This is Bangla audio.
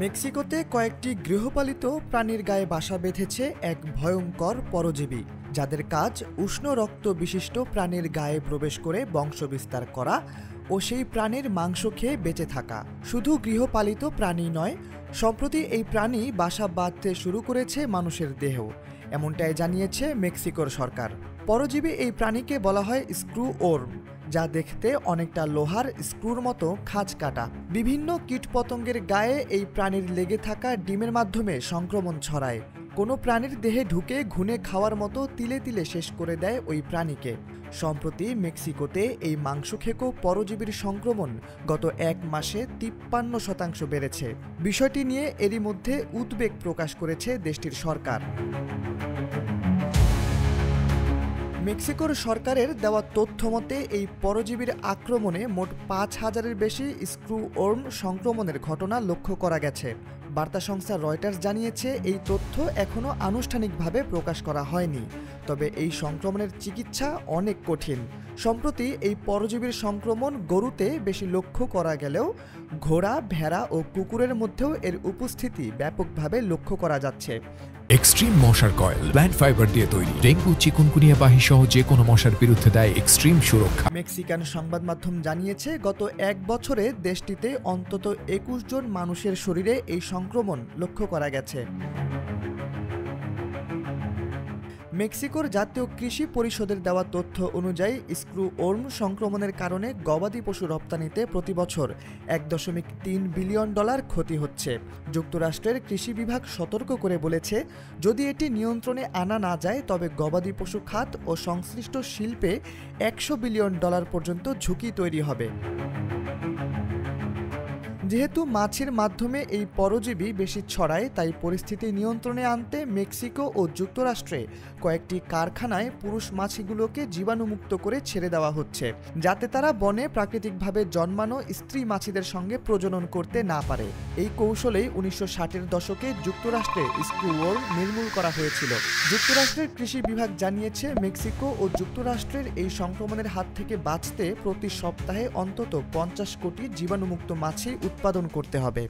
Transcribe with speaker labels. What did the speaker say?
Speaker 1: মেক্সিকোতে কয়েকটি গৃহপালিত প্রাণীর গায়ে বাসা বেঁধেছে এক ভয়ঙ্কর পরজীবী, যাদের কাজ উষ্ণ রক্ত বিশিষ্ট প্রাণীর গায়ে প্রবেশ করে বংশবিস্তার করা ও সেই প্রাণীর মাংস খেয়ে বেঁচে থাকা। শুধু গৃহপালিত প্রাণী নয়, সম্প্রতি এই প্রাণী বাসা বাঁধতে শুরু করেছে মানুষের দেহ, এমনটাই জানিয়েছে মেক্সিকোর সরকার। পরজীবী এই প্রাণীকে বলা হয় স্ক্রু ওর্ম, যা দেখতে অনেকটা লোহার স্ক্রুর মতো খাঁজ কাটা। বিভিন্ন কীটপতঙ্গের গায়ে এই প্রাণীর লেগে থাকা ডিমের মাধ্যমে সংক্রমণ ছড়ায়। কোনো প্রাণীর দেহে ঢুকে ঘুনে খাওয়ার মতো তিলে তিলে শেষ করে দেয় ওই প্রাণীকে। সম্প্রতি মেক্সিকোতে এই মাংসখেকো পরজীবীর সংক্রমণ গত এক মাসে 53% বেড়েছে। বিষয়টি নিয়ে এরই মধ্যে উদ্বেগ প্রকাশ করেছে দেশটির সরকার। মেক্সিকোর সরকারের দেওয়া তথ্য মতে এই পরজীবীর আক্রমণে মোট 5,000-এর বেশি স্ক্রু ওর্ম সংক্রমণের ঘটনা লক্ষ্য করা গেছে। বার্তা সংস্থা রয়টার্স জানিয়েছে, এই তথ্য এখনও আনুষ্ঠানিকভাবে প্রকাশ করা হয়নি, তবে এই সংক্রমণের চিকিৎসা অনেক কঠিন। সম্প্রতি এই পরজীবীর সংক্রমণ গরুতে বেশি লক্ষ্য করা গেলেও ঘোড়া, ভেড়া ও কুকুরের মধ্যেও এর উপস্থিতি ব্যাপকভাবে লক্ষ্য করা যাচ্ছে।
Speaker 2: এক্সট্রিম মশার কয়েল প্ল্যান্ট ফাইবার দিয়ে তৈরি, ডেঙ্গু, চিকুনগুনিয়া বাহি সহ যে কোনো মশার বিরুদ্ধে দেয় এক্সট্রিম সুরক্ষা।
Speaker 1: মেক্সিকান সংবাদ মাধ্যম জানিয়েছে, গত এক বছরে দেশটিতে অন্তত 21 জন মানুষের শরীরে এই সংক্রমণ লক্ষ্য করা গেছে। মেক্সিকোর জাতীয় কৃষি পরিষদের দেওয়া তথ্য অনুযায়ী স্ক্রু ওর্ম সংক্রমণের কারণে গবাদি পশু রপ্তানিতে প্রতি বছর $1.3 বিলিয়ন ক্ষতি হচ্ছে। যুক্তরাষ্ট্রের কৃষি বিভাগ সতর্ক করে বলেছে, যদি এটি নিয়ন্ত্রণে আনা না যায় তবে গবাদি পশু খাত ও সংশ্লিষ্ট শিল্পে $100 বিলিয়ন পর্যন্ত ঝুঁকি তৈরি হবে। যেহেতু মাছের মাধ্যমে এই পরজীবী বেশি ছড়ায়, তাই পরিস্থিতি নিয়ন্ত্রণে আনতে মেক্সিকো ও যুক্তরাষ্ট্রে কয়েকটি কারখানায় পুরুষ মাছিগুলোকে জীবাণুমুক্ত করে ছেড়ে দেওয়া হচ্ছে, যাতে তারা বনে প্রাকৃতিকভাবে জন্মানো স্ত্রী মাছিদের সঙ্গে প্রজনন করতে না পারে। এই কৌশলেই 1960-এর দশকে যুক্তরাষ্ট্রে স্ক্রু ওর্ম নির্মূল করা হয়েছিল। যুক্তরাষ্ট্রের কৃষি বিভাগ জানিয়েছে, মেক্সিকো ও যুক্তরাষ্ট্রের এই সংক্রমণের হাত থেকে বাঁচতে প্রতি সপ্তাহে অন্তত 50 কোটি জীবাণুমুক্ত মাছি উৎপাদন করতে হবে।